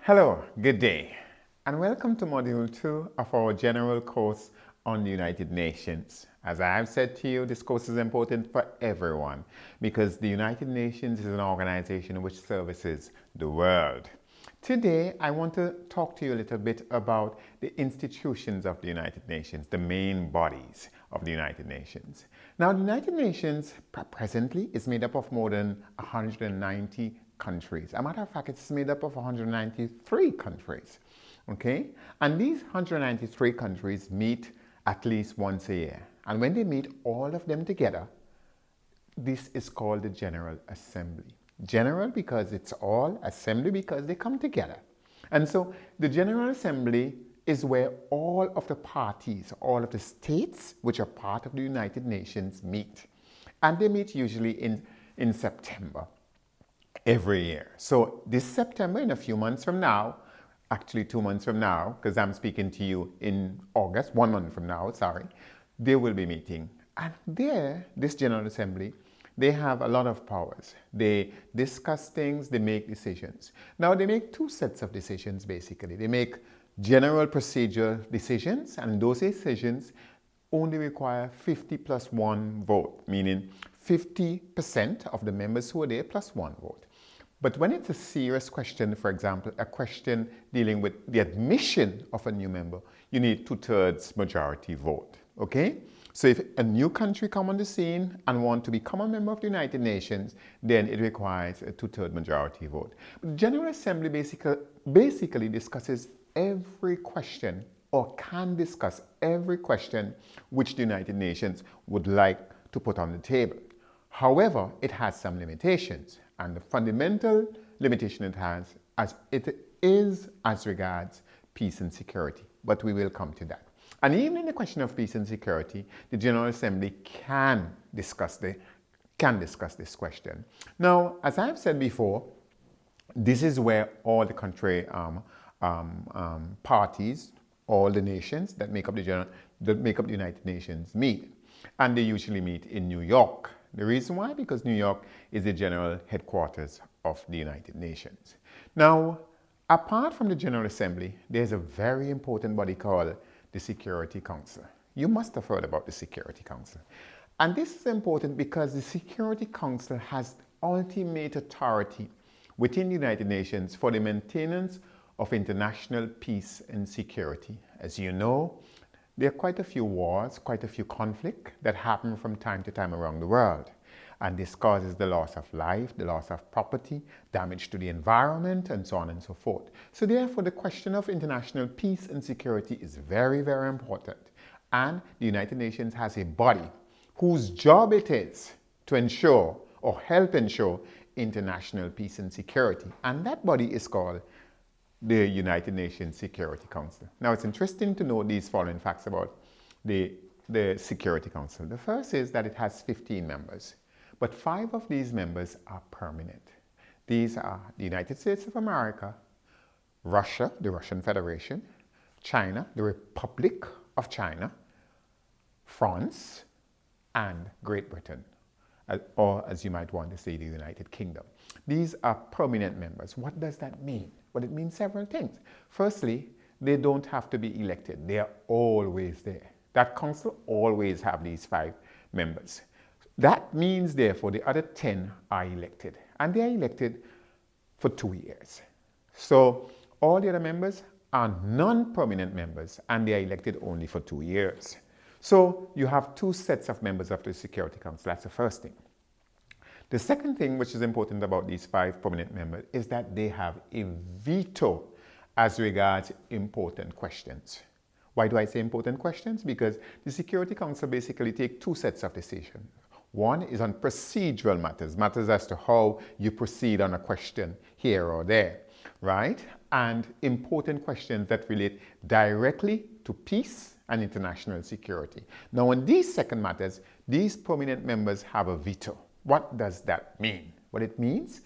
Hello, good day, and welcome to Module 2 of our general course on the United Nations. As I have said to you, this course is important for everyone because the United Nations is an organization which services the world. Today, I want to talk to you a little bit about the institutions of the United Nations, the main bodies of the United Nations. Now, the United Nations presently is made up of more than 190 countries. As a matter of fact, it's made up of 193 countries. Okay? And these 193 countries meet at least once a year. And when they meet all of them together, this is called the General Assembly. General because it's all, assembly because they come together. And so the General Assembly is where all of the parties, all of the states which are part of the United Nations meet. And they meet usually in September every year. So this September, in a few months from now, actually 2 months from now, because I'm speaking to you in August, 1 month from now, sorry, they will be meeting. And there, this General Assembly, they have a lot of powers. They discuss things, they make decisions. Now, they make two sets of decisions, basically. They make general procedure decisions, and those decisions only require 50 plus 1 vote, meaning 50% of the members who are there plus 1 vote. But when it's a serious question, for example, a question dealing with the admission of a new member, you need 2/3 majority vote, okay? So if a new country come on the scene and want to become a member of the United Nations, then it requires a 2/3 majority vote. But the General Assembly basically discusses every question or can discuss every question which the United Nations would like to put on the table. However, it has some limitations, and the fundamental limitation it has as regards peace and security. But we will come to that. And even in the question of peace and security, the General Assembly can discuss this question. Now, as I've said before, this is where all the country parties, all the nations that make up the United Nations meet, and they usually meet in New York. The reason why? Because New York is the general headquarters of the United Nations. Now, apart from the General Assembly, there's a very important body called the Security Council. You must have heard about the Security Council. And this is important because the Security Council has ultimate authority within the United Nations for the maintenance of international peace and security. As you know, there are quite a few wars, quite a few conflicts that happen from time to time around the world. And this causes the loss of life, the loss of property, damage to the environment, and so on and so forth. So therefore, the question of international peace and security is very, very important. And the United Nations has a body whose job it is to ensure or help ensure international peace and security. And that body is called the United Nations Security Council. Now, it's interesting to know these following facts about the Security Council. The first is that it has 15 members, but 5 of these members are permanent. These are the United States of America, Russia, the Russian Federation, China, the Republic of China, France, and Great Britain, or as you might want to say, the United Kingdom. These are permanent members. What does that mean? Well, it means several things. Firstly, they don't have to be elected. They are always there. That council always have these 5 members. That means, therefore, the other 10 are elected. And they are elected for 2 years. So all the other members are non-permanent members, and they are elected only for 2 years. So you have 2 sets of members of the Security Council. That's the first thing. The second thing which is important about these 5 permanent members is that they have a veto as regards important questions. Why do I say important questions? Because the Security Council basically takes 2 sets of decisions. One is on procedural matters, matters as to how you proceed on a question here or there, right? And important questions that relate directly to peace and international security. Now, on these second matters, these permanent members have a veto. What does that mean? Well, it means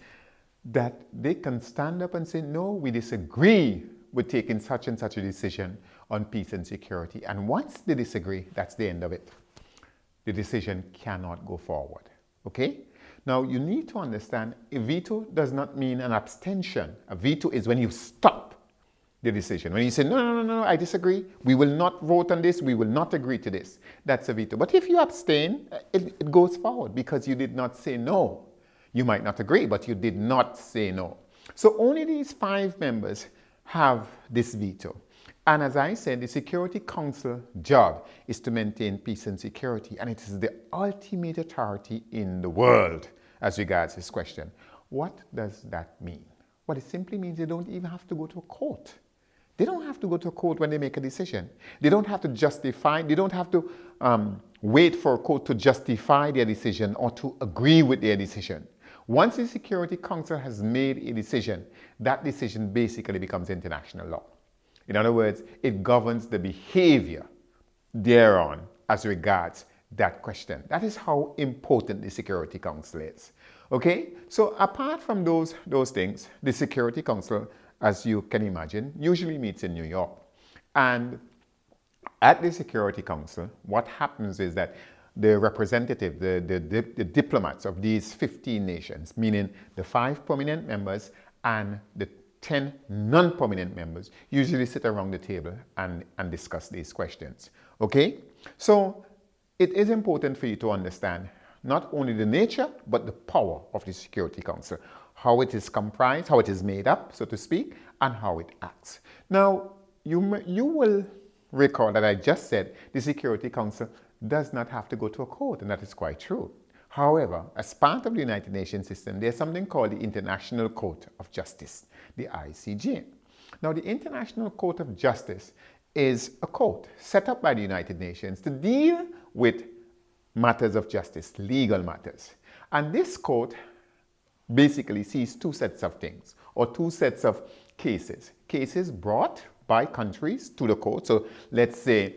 that they can stand up and say, no, we disagree with taking such and such a decision on peace and security. And once they disagree, that's the end of it. The decision cannot go forward. Okay? Now, you need to understand a veto does not mean an abstention. A veto is when you stop the decision. When you say, no, I disagree, we will not vote on this, we will not agree to this, that's a veto. But if you abstain, it goes forward because you did not say no. You might not agree, but you did not say no. So only these 5 members have this veto. And as I said, the Security Council job is to maintain peace and security, and it is the ultimate authority in the world as regards this question. What does that mean? Well, it simply means they don't even have to go to a court. They don't have to go to a court when they make a decision. They don't have to justify, they don't have to wait for a court to justify their decision or to agree with their decision. Once the Security Council has made a decision, that decision basically becomes international law. In other words, it governs the behavior thereon as regards that question. That is how important the Security Council is. Okay? So apart from those things, the Security Council, as you can imagine, usually meets in New York. And at the Security Council, what happens is that the representative, the diplomats of these 15 nations, meaning the 5 prominent members and the 10 non-prominent members, usually sit around the table and discuss these questions. Okay? So it is important for you to understand not only the nature, but the power of the Security Council, how it is comprised, how it is made up, so to speak, and how it acts. Now, you will recall that I just said the Security Council does not have to go to a court, and that is quite true. However, as part of the United Nations system, there's something called the International Court of Justice, the ICJ. Now, the International Court of Justice is a court set up by the United Nations to deal with matters of justice, legal matters. And this court basically sees 2 sets of things, or 2 sets of cases. Cases brought by countries to the court. So let's say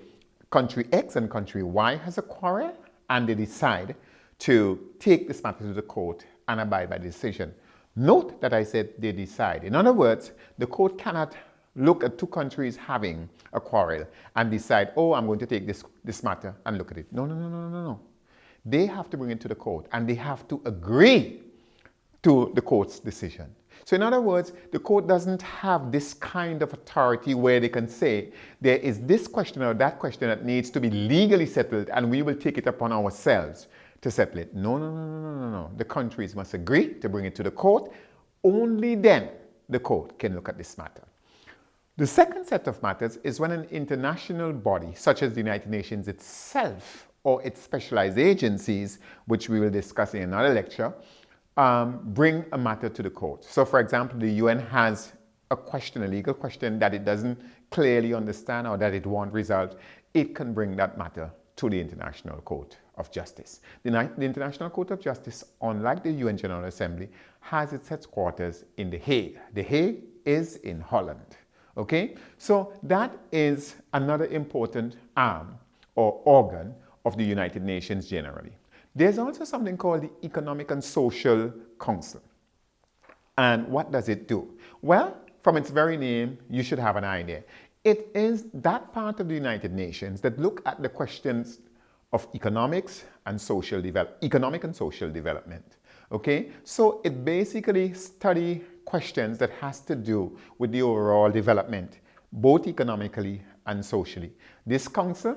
country X and country Y has a quarrel, and they decide to take this matter to the court and abide by the decision. Note that I said they decide. In other words, the court cannot look at 2 countries having a quarrel and decide, oh, I'm going to take this matter and look at it. No. They have to bring it to the court, and they have to agree to the court's decision. So in other words, the court doesn't have this kind of authority where they can say there is this question or that question that needs to be legally settled and we will take it upon ourselves to settle it. No. The countries must agree to bring it to the court. Only then the court can look at this matter. The second set of matters is when an international body, such as the United Nations itself or its specialized agencies, which we will discuss in another lecture, bring a matter to the court. So for example, the UN has a question, a legal question that it doesn't clearly understand or that it won't resolve. It can bring that matter to the International Court of Justice. The International Court of Justice, unlike the UN General Assembly, has its headquarters in The Hague. The Hague is in Holland. Okay? So that is another important arm or organ of the United Nations generally. There's also something called the Economic and Social Council. And what does it do? Well, from its very name, you should have an idea. It is that part of the United Nations that look at the questions of economic and social development. Okay? So it basically studies questions that has to do with the overall development, both economically and socially. This council,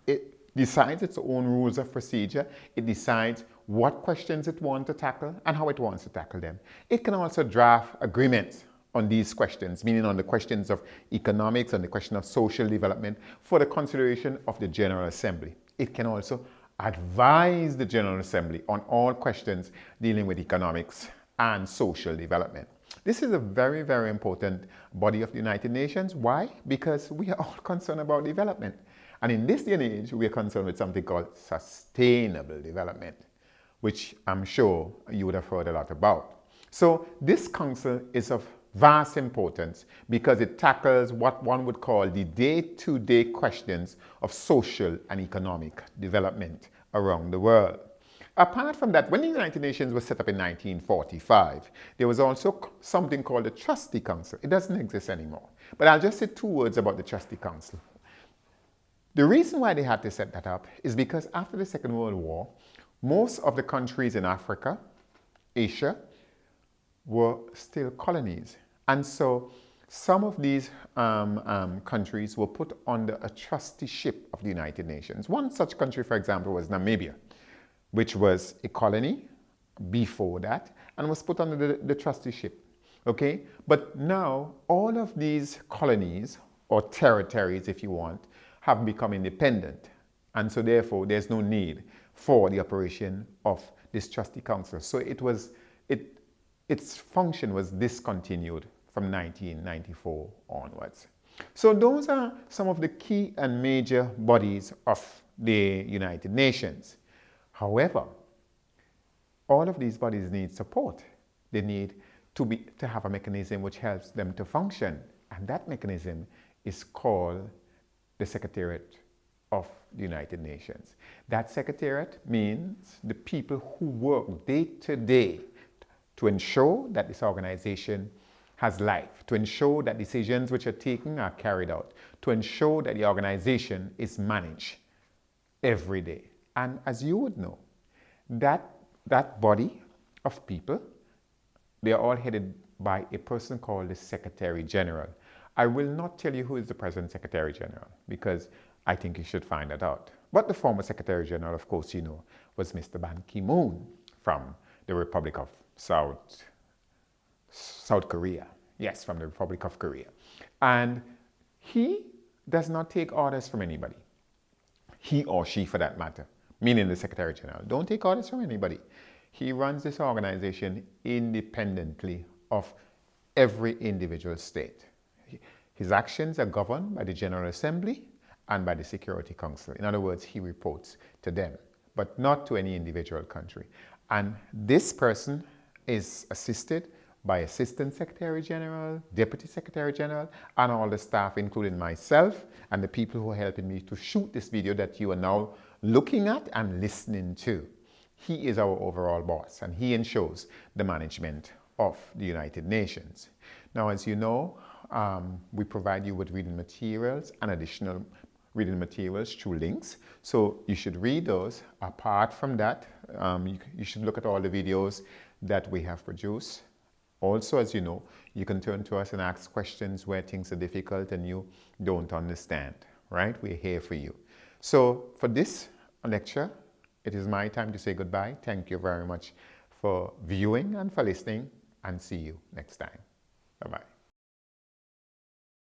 it decides its own rules of procedure. It decides what questions it wants to tackle and how it wants to tackle them. It can also draft agreements on these questions, meaning on the questions of economics and the question of social development for the consideration of the General Assembly. It can also advise the General Assembly on all questions dealing with economics and social development. This is a very, very important body of the United Nations. Why? Because we are all concerned about development. And in this day and age, we are concerned with something called sustainable development, which I'm sure you would have heard a lot about. So this council is of vast importance because it tackles what one would call the day-to-day questions of social and economic development around the world. Apart from that, when the United Nations was set up in 1945, there was also something called the Trustee Council. It doesn't exist anymore. But I'll just say 2 words about the Trustee Council. The reason why they had to set that up is because after the Second World War, most of the countries in Africa, Asia, were still colonies. And so Some of these countries were put under a trusteeship of the United Nations. One such country, for example, was Namibia, which was a colony before that and was put under the trusteeship. Okay? But now all of these colonies, or territories if you want, have become independent. And so therefore there's no need for the operation of this Trustee Council. So its function was discontinued from 1994 onwards. So those are some of the key and major bodies of the United Nations. However, all of these bodies need support. They need to have a mechanism which helps them to function. And that mechanism is called the Secretariat of the United Nations. That Secretariat means the people who work day to day to ensure that this organization has life, to ensure that decisions which are taken are carried out, to ensure that the organization is managed every day. And as you would know, that body of people, they are all headed by a person called the Secretary General. I will not tell you who is the present Secretary General because I think you should find that out. But the former Secretary General, of course, you know, was Mr. Ban Ki-moon from the Republic of South Korea. Yes, from the Republic of Korea. And he does not take orders from anybody. He or she, for that matter, meaning the Secretary General, don't take orders from anybody. He runs this organization independently of every individual state. His actions are governed by the General Assembly and by the Security Council. In other words, he reports to them, but not to any individual country. And this person is assisted by Assistant Secretary General, Deputy Secretary General, and all the staff, including myself and the people who are helping me to shoot this video that you are now looking at and listening to. He is our overall boss, and he ensures the management of the United Nations. Now, as you know, we provide you with reading materials and additional reading materials through links. So you should read those. Apart from that, you should look at all the videos that we have produced. Also, as you know, you can turn to us and ask questions where things are difficult and you don't understand, right? We're here for you. So for this lecture, it is my time to say goodbye. Thank you very much for viewing and for listening, and see you next time. Bye-bye.